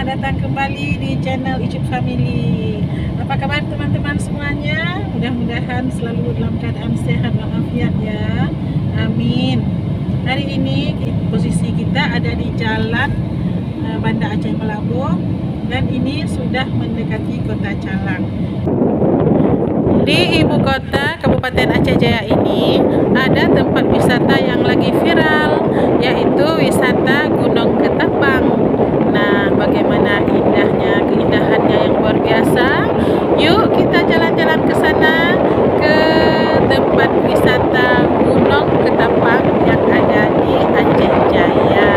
Selamat datang kembali di channel Icip Family. Apa kabar teman-teman semuanya? Mudah-mudahan selalu dalam keadaan sehat walafiat ya. Amin. Hari ini posisi kita ada di jalan Banda Aceh Melabu dan ini sudah mendekati kota Calang. Di ibu kota Kabupaten Aceh Jaya ini ada tempat wisata yang lagi viral, yaitu wisata Gunung Ketapang. Nah, bagaimana keindahannya yang luar biasa. Yuk kita jalan-jalan ke sana, ke tempat wisata Gunung Ketapang yang ada di Aceh Jaya.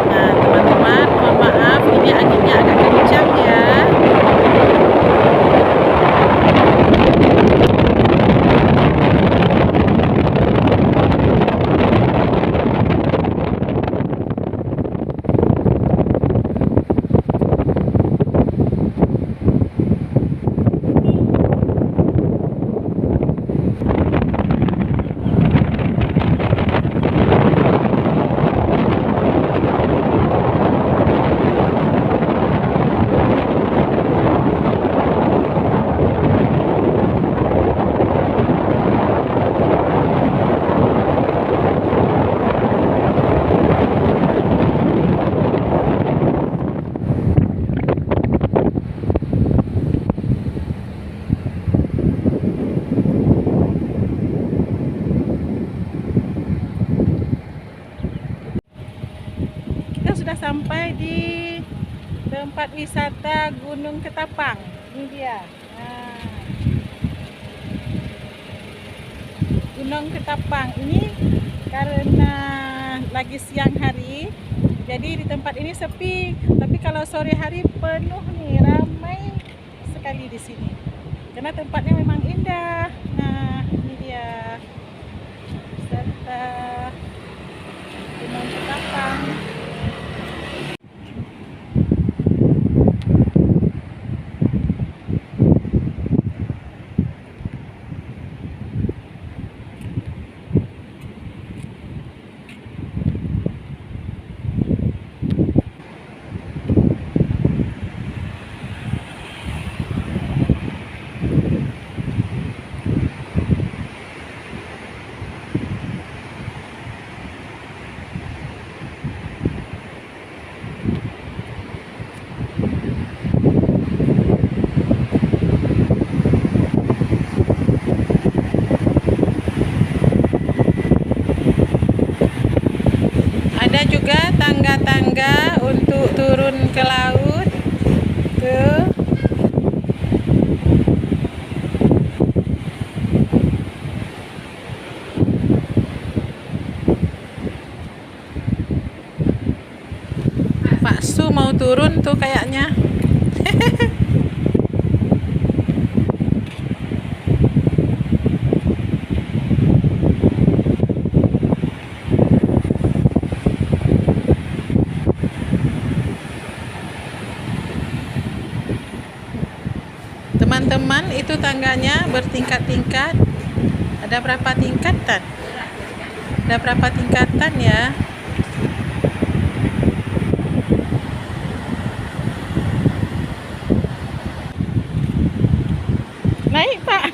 Nah, teman-teman, mohon maaf ini anginnya agak kencang ya. Sudah sampai di tempat wisata Gunung Ketapang. Ini dia. Nah, Gunung Ketapang ini karena lagi siang hari, jadi di tempat ini sepi. Tapi kalau sore hari penuh nih, ramai sekali di sini. Karena tempatnya memang indah. Nah, ini dia wisata Gunung Ketapang. Ada juga tangga-tangga untuk turun ke laut. Tuh. Pak Su mau turun tuh kayaknya. Teman-teman, itu tangganya bertingkat-tingkat. Ada berapa tingkatan? Ada berapa tingkatan ya? Naik, Pak.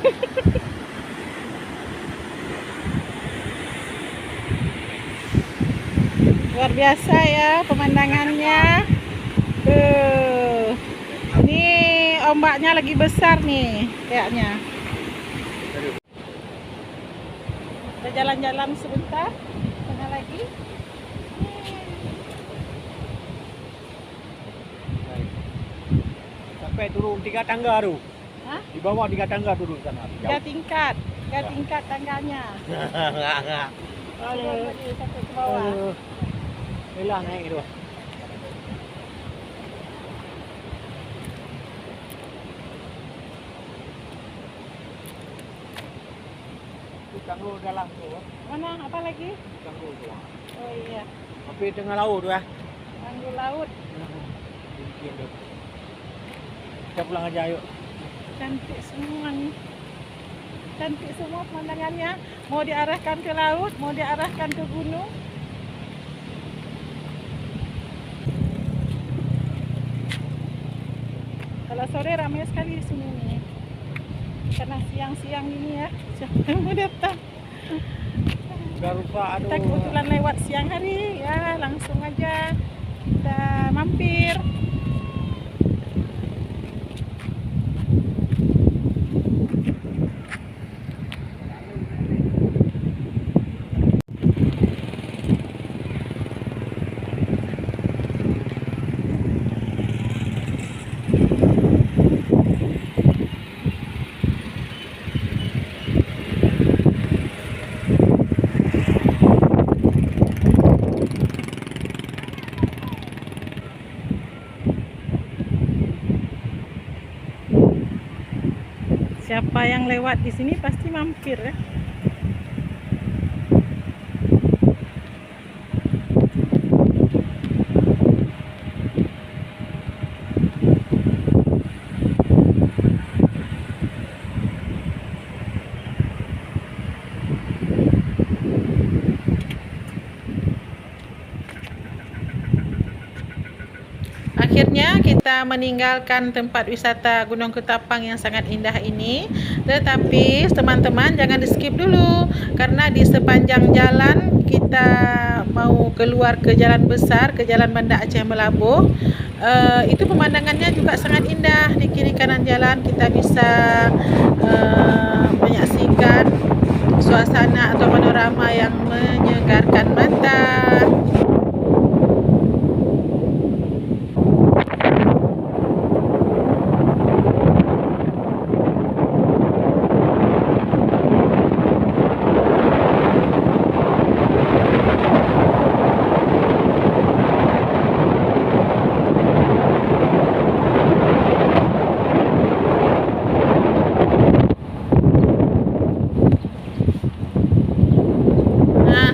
Luar biasa ya pemandangannya. Tuh. Ini ombaknya lagi besar nih kayaknya. Kita jalan-jalan sebentar, sana lagi. Sampai turun 3 tangga tuh. Hah? Di bawah 3 tangga turun sana. 3 tingkat, 3 tingkat tangganya. Aduh. Lagi sampai ke bawah. Inilah naik itu. Tangguh dalam tu. Mana? Apa lagi? Tangguh tu. Oh iya, Tapi tengah laut tu ya. tanggul laut. Kita pulang aja yuk. Cantik semua nih. Cantik semua pemandangannya. Mau diarahkan ke laut, mau diarahkan ke gunung. Kalau sore ramai sekali di sini nih. Karena siang-siang ini ya, siapa yang mau datang? Udah rusak, aduh. Kita kebetulan lewat siang hari, ya langsung aja kita mampir. Siapa yang lewat di sini pasti mampir ya. Akhirnya kita meninggalkan tempat wisata Gunung Ketapang yang sangat indah ini. Tetapi teman-teman jangan di skip dulu, karena di sepanjang jalan kita mau keluar ke jalan besar, ke jalan Banda Aceh Melabuh, itu pemandangannya juga sangat indah. Di kiri kanan jalan kita bisa menyaksikan suasana atau panorama yang menyegarkan mata.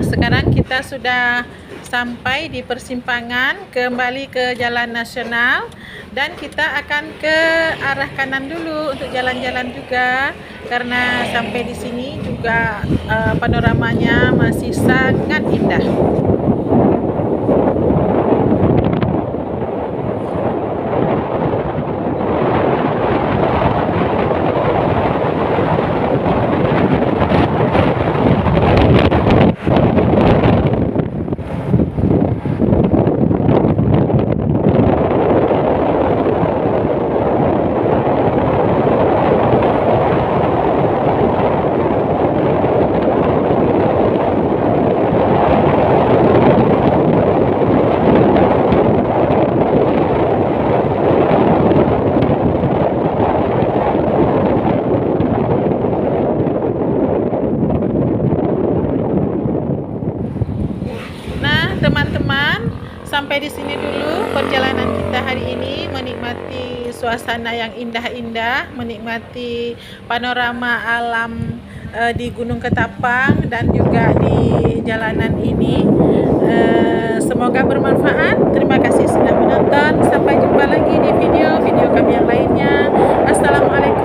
Sekarang kita sudah sampai di persimpangan kembali ke jalan nasional, dan kita akan ke arah kanan dulu untuk jalan-jalan juga, karena sampai di sini juga panoramanya masih sangat indah. Teman-teman, sampai di sini dulu perjalanan kita hari ini, menikmati suasana yang indah-indah, menikmati panorama alam di Gunung Ketapang dan juga di jalanan ini. Semoga bermanfaat. Terima kasih sudah menonton. Sampai jumpa lagi di video kami yang lainnya. Assalamualaikum.